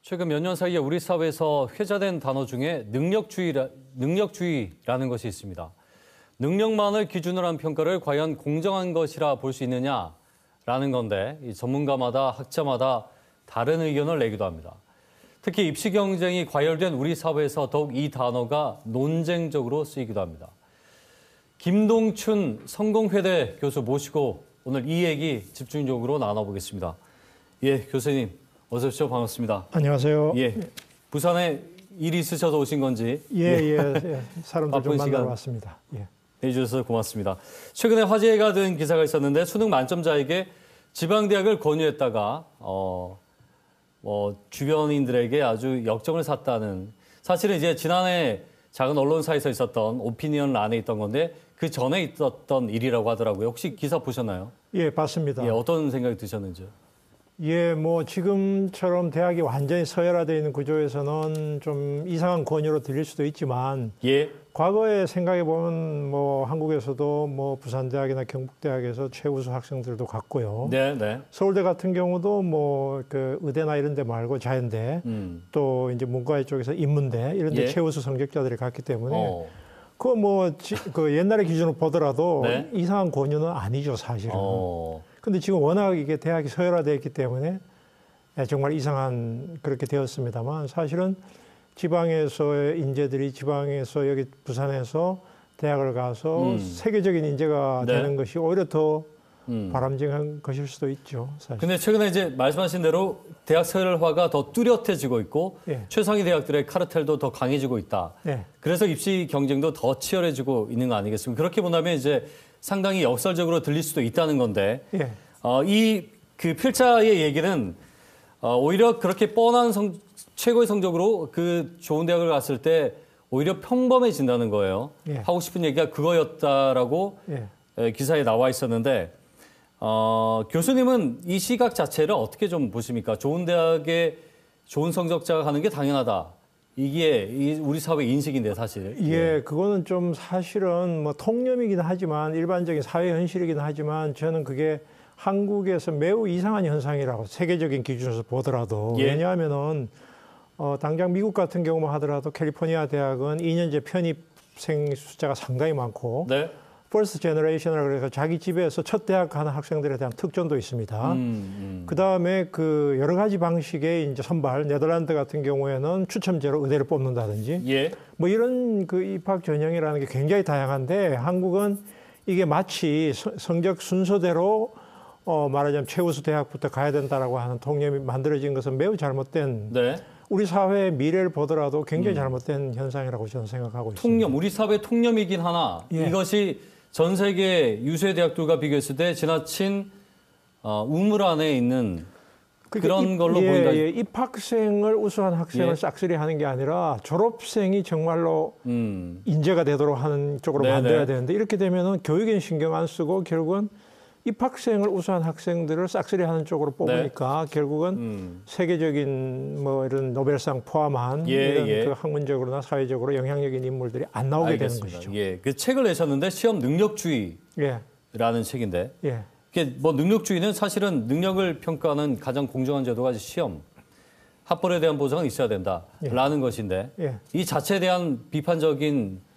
최근 몇 년 사이에 우리 사회에서 회자된 단어 중에 능력주의라는 것이 있습니다. 능력만을 기준으로 한 평가를 과연 공정한 것이라 볼 수 있느냐라는 건데 이 전문가마다 학자마다 다른 의견을 내기도 합니다. 특히 입시 경쟁이 과열된 우리 사회에서 더욱 이 단어가 논쟁적으로 쓰이기도 합니다. 김동춘 성공회대 교수 모시고 오늘 이 얘기 집중적으로 나눠보겠습니다. 예, 교수님 어서 오십시오. 반갑습니다. 안녕하세요. 예, 부산에 일이 있으셔서 오신 건지 예. 사람들 좀 만나러 왔습니다. 예. 해주셔서 고맙습니다. 최근에 화제가 된 기사가 있었는데 수능 만점자에게 지방대학을 권유했다가 주변인들에게 아주 역정을 샀다는, 사실은 이제 지난해 작은 언론사에서 있었던 오피니언 안에 있던 건데 그 전에 있었던 일이라고 하더라고요. 혹시 기사 보셨나요? 예, 봤습니다. 예, 어떤 생각이 드셨는지요? 예, 뭐 지금처럼 대학이 완전히 서열화되어 있는 구조에서는 좀 이상한 권유로 들릴 수도 있지만, 예. 과거에 생각해 보면 뭐 한국에서도 뭐 부산대학이나 경북대학에서 최우수 학생들도 갔고요. 네. 서울대 같은 경우도 뭐 그 의대나 이런 데 말고 자연대, 또 이제 문과의 쪽에서 인문대 이런 데 최우수 성적자들이 갔기 때문에 그 옛날의 기준으로 보더라도 네? 이상한 권유는 아니죠, 사실은. 근데 지금 워낙 이게 대학이 서열화되어 있기 때문에 정말 이상한 그렇게 되었습니다만, 사실은 지방에서의 인재들이 지방에서 여기 부산에서 대학을 가서 세계적인 인재가 되는 것이 오히려 더 바람직한 것일 수도 있죠, 사실. 근데 최근에 이제 말씀하신 대로 대학 서열화가 더 뚜렷해지고 있고 최상위 대학들의 카르텔도 더 강해지고 있다. 그래서 입시 경쟁도 더 치열해지고 있는 거 아니겠습니까? 그렇게 본다면 이제 상당히 역설적으로 들릴 수도 있다는 건데, 이 그 필자의 얘기는 오히려 그렇게 뻔한 최고의 성적으로 그 좋은 대학을 갔을 때 오히려 평범해진다는 거예요. 하고 싶은 얘기가 그거였다라고 기사에 나와 있었는데, 교수님은 이 시각 자체를 어떻게 좀 보십니까? 좋은 대학에 좋은 성적자가 가는 게 당연하다. 이게 우리 사회 인식인데 사실. 그거는 좀 사실은 뭐 통념이긴 하지만, 일반적인 사회 현실이긴 하지만, 저는 그게 한국에서 매우 이상한 현상이라고 세계적인 기준에서 보더라도. 왜냐하면은 당장 미국 같은 경우만 하더라도 캘리포니아 대학은 2년제 편입생 숫자가 상당히 많고, 퍼스트 제너레이션이라고 해서 자기 집에서 첫 대학 가는 학생들에 대한 특전도 있습니다. 그 다음에 그 여러 가지 방식의 이제 선발, 네덜란드 같은 경우에는 추첨제로 의대를 뽑는다든지, 뭐 이런 그 입학 전형이라는 게 굉장히 다양한데, 한국은 이게 마치 성적 순서대로 말하자면 최우수 대학부터 가야 된다라고 하는 통념이 만들어진 것은 매우 잘못된, 우리 사회의 미래를 보더라도 굉장히 잘못된 현상이라고 저는 생각하고 있습니다. 우리 사회 통념이긴 하나 이것이 전 세계 유수의 대학들과 비교했을 때 지나친 우물 안에 있는 그런 걸로 보인다. 입학생을 우수한 학생을 싹쓸이 하는 게 아니라 졸업생이 정말로 인재가 되도록 하는 쪽으로 만들어야 되는데, 이렇게 되면은 교육엔 신경 안 쓰고 결국은 입학생을 우수한 학생들을 싹쓸이 하는 쪽으로 뽑으니까 결국은 세계적인 뭐 이런 노벨상 포함한 이런 그 학문적으로나 사회적으로 영향력 있는 인물들이 안 나오게 되는 것이죠. 그 책을 내셨는데 시험 능력주의라는 책인데, 이게 뭐 능력주의는 사실은 능력을 평가하는 가장 공정한 제도가 시험, 학벌에 대한 보장은 있어야 된다라는 것인데, 이 자체에 대한 비판적인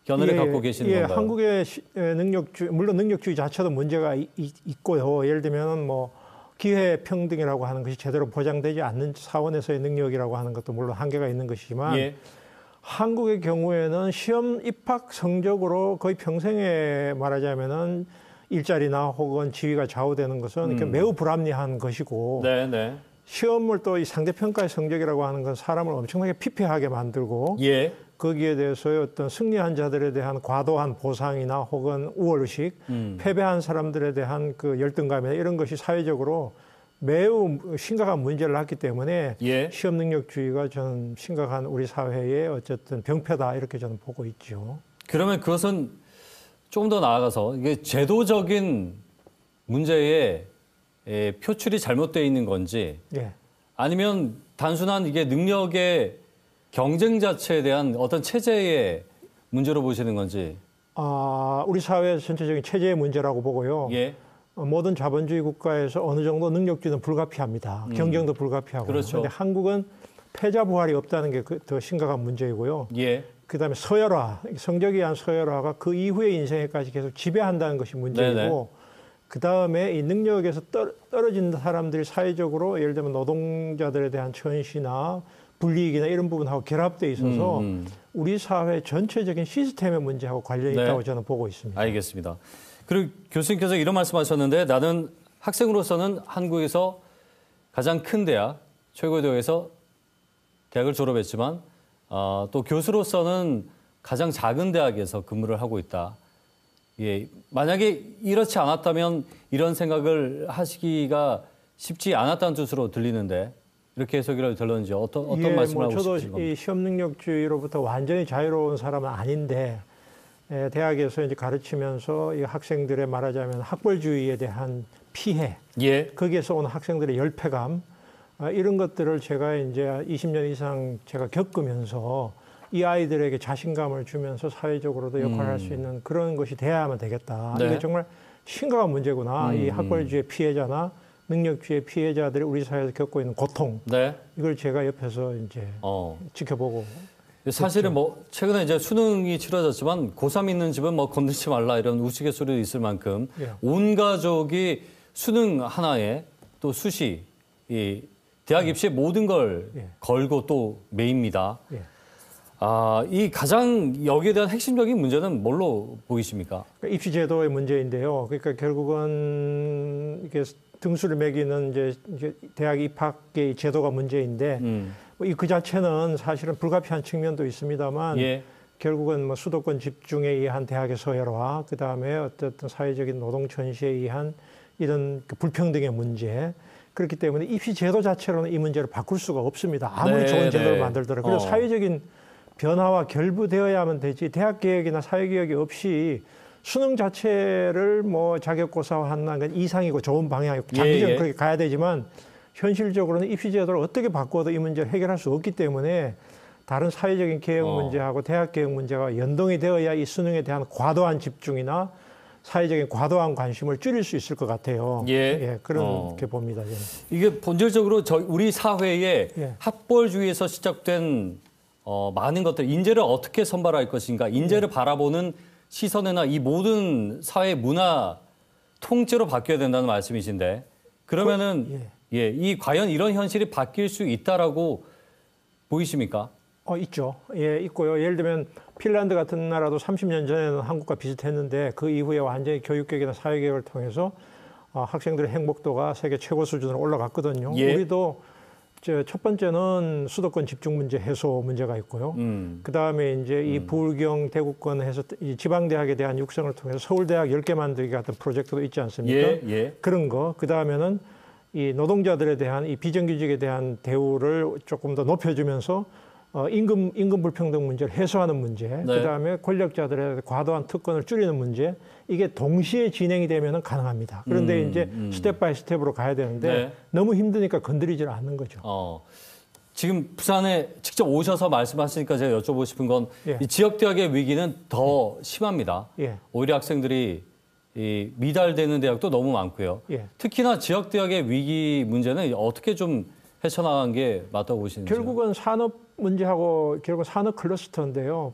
견해를 갖고 계시는 건가요? 한국의 능력주의, 물론 능력주의 자체도 문제가 있고요. 예를 들면 뭐 기회 평등이라고 하는 것이 제대로 보장되지 않는 차원에서의 능력이라고 하는 것도 물론 한계가 있는 것이지만, 한국의 경우에는 시험 입학 성적으로 거의 평생에 말하자면은 일자리나 혹은 지위가 좌우되는 것은 매우 불합리한 것이고, 시험을 또 이 상대평가의 성적이라고 하는 건 사람을 엄청나게 피폐하게 만들고, 거기에 대해서의 어떤 승리한 자들에 대한 과도한 보상이나 혹은 우월의식, 패배한 사람들에 대한 그 열등감이나 이런 것이 사회적으로 매우 심각한 문제를 낳기 때문에 시험 능력주의가 저는 심각한 우리 사회의 어쨌든 병폐다, 이렇게 저는 보고 있죠. 그러면 그것은 조금 더 나아가서 이게 제도적인 문제에 표출이 잘못되어 있는 건지, 아니면 단순한 이게 능력의 경쟁 자체에 대한 어떤 체제의 문제로 보시는 건지. 우리 사회 전체적인 체제의 문제라고 보고요. 모든 자본주의 국가에서 어느 정도 능력주는 불가피합니다. 경쟁도 불가피하고. 그렇죠. 그런데 한국은 패자 부활이 없다는 게 더 심각한 문제이고요. 예. 그다음에 서열화, 성적에 의한 서열화가 그 이후의 인생에까지 계속 지배한다는 것이 문제이고, 그다음에 이 능력에서 떨어진 사람들이 사회적으로 예를 들면 노동자들에 대한 천시나 불이익이나 이런 부분하고 결합돼 있어서 우리 사회 전체적인 시스템의 문제하고 관련이 있다고 저는 보고 있습니다. 알겠습니다. 그리고 교수님께서 이런 말씀하셨는데 나는 학생으로서는 한국에서 가장 큰 대학, 최고의 대학에서 대학을 졸업했지만 또 교수로서는 가장 작은 대학에서 근무를 하고 있다. 예, 만약에 이렇지 않았다면 이런 생각을 하시기가 쉽지 않았다는 뜻으로 들리는데 이렇게 해석이라도 들렸는지 어떤 말씀을 하고 싶으신 겁니까? 저도 이 시험 능력주의로부터 완전히 자유로운 사람은 아닌데 대학에서 이제 가르치면서 이 학생들의 말하자면 학벌주의에 대한 피해, 거기에서 오는 학생들의 열패감 이런 것들을 제가 이제 20년 이상 제가 겪으면서 이 아이들에게 자신감을 주면서 사회적으로도 역할을 할 수 있는 그런 것이 돼야만 되겠다. 이게 정말 심각한 문제구나. 이 학벌주의 피해자나 능력주의 피해자들이 우리 사회에서 겪고 있는 고통. 이걸 제가 옆에서 이제 지켜보고. 사실은 뭐 최근에 이제 수능이 치러졌지만 고3 있는 집은 뭐 건들지 말라 이런 우스갯소리도 있을 만큼 온 가족이 수능 하나에 또 수시, 이 대학 입시에 모든 걸 걸고 또 매입니다. 이 가장 여기에 대한 핵심적인 문제는 뭘로 보이십니까? 입시 제도의 문제인데요. 그러니까 결국은 이게 등수를 매기는 이제 대학 입학의 제도가 문제인데 그 자체는 사실은 불가피한 측면도 있습니다만 결국은 뭐 수도권 집중에 의한 대학의 서열화, 그 다음에 어쨌든 사회적인 노동 천시에 의한 이런 그 불평등의 문제. 그렇기 때문에 입시 제도 자체로는 이 문제를 바꿀 수가 없습니다. 아무리 좋은 제도를 만들더라도. 그래서 사회적인 변화와 결부되어야만 되지 대학 개혁이나 사회 개혁이 없이 수능 자체를 뭐 자격고사화하는 건 이상이고 좋은 방향이고 장기적으로 그렇게 가야 되지만 현실적으로는 입시 제도를 어떻게 바꿔도 이 문제를 해결할 수 없기 때문에 다른 사회적인 개혁 문제하고 대학 개혁 문제가 연동이 되어야 이 수능에 대한 과도한 집중이나 사회적인 과도한 관심을 줄일 수 있을 것 같아요. 그렇게 봅니다. 저는. 이게 본질적으로 우리 사회의 학벌주의에서 시작된 많은 것들, 인재를 어떻게 선발할 것인가, 인재를 바라보는 시선이나 이 모든 사회 문화 통째로 바뀌어야 된다는 말씀이신데 그러면은 과연 이런 현실이 바뀔 수 있다라고 보이십니까? 있죠. 있고요. 예를 들면 핀란드 같은 나라도 30년 전에는 한국과 비슷했는데 그 이후에 완전히 교육개혁이나 사회개혁을 통해서 학생들의 행복도가 세계 최고 수준으로 올라갔거든요. 우리도 첫 번째는 수도권 집중 문제 해소 문제가 있고요. 그 다음에 이제 이 부울경 대구권에서 이 지방대학에 대한 육성을 통해서 서울대학 10개 만들기 같은 프로젝트도 있지 않습니까? 그런 거. 그 다음에는 이 노동자들에 대한 이 비정규직에 대한 대우를 조금 더 높여주면서 임금 불평등 문제를 해소하는 문제, 그 다음에 권력자들의 과도한 특권을 줄이는 문제, 이게 동시에 진행이 되면 가능합니다. 그런데 이제 스텝 바이 스텝으로 가야 되는데 너무 힘드니까 건드리질 않는 거죠. 지금 부산에 직접 오셔서 말씀하시니까 제가 여쭤보고 싶은 건 이 지역대학의 위기는 더 심합니다. 오히려 학생들이 미달되는 대학도 너무 많고요. 특히나 지역대학의 위기 문제는 어떻게 좀 헤쳐나간 게 맞다고 보시는지요? 결국은 산업 문제하고 결국 산업 클러스터인데요.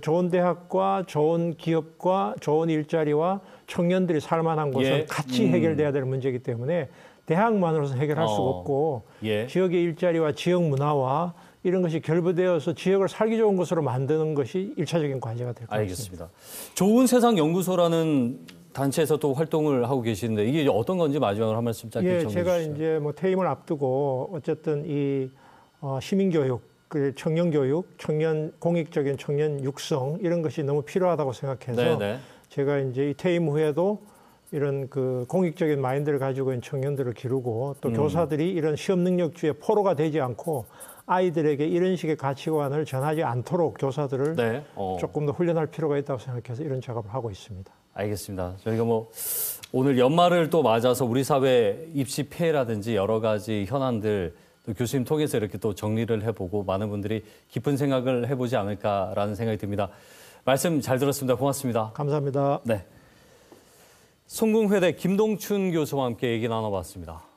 좋은 대학과 좋은 기업과 좋은 일자리와 청년들이 살만한 곳은 같이 해결돼야 될 문제이기 때문에 대학만으로서 해결할 수가 없고 지역의 일자리와 지역 문화와 이런 것이 결부되어서 지역을 살기 좋은 곳으로 만드는 것이 일차적인 과제가 될 것 같습니다. 알겠습니다. 좋은 세상 연구소라는 단체에서 또 활동을 하고 계시는데 이게 어떤 건지 마지막으로 한 말씀 짧게 정해 주시죠. 제가 이제 뭐 퇴임을 앞두고 어쨌든 이 시민교육, 그 청년교육, 공익적인 청년 육성 이런 것이 너무 필요하다고 생각해서 제가 이제 이 퇴임 후에도 이런 그 공익적인 마인드를 가지고 있는 청년들을 기르고 또 교사들이 이런 시험 능력주의 포로가 되지 않고 아이들에게 이런 식의 가치관을 전하지 않도록 교사들을 조금 더 훈련할 필요가 있다고 생각해서 이런 작업을 하고 있습니다. 알겠습니다. 저희가 뭐 오늘 연말을 또 맞아서 우리 사회 입시 폐해라든지 여러 가지 현안들 또 교수님 통해서 이렇게 또 정리를 해보고 많은 분들이 깊은 생각을 해보지 않을까라는 생각이 듭니다. 말씀 잘 들었습니다. 고맙습니다. 감사합니다. 네. 성궁회대 김동춘 교수와 함께 얘기 나눠봤습니다.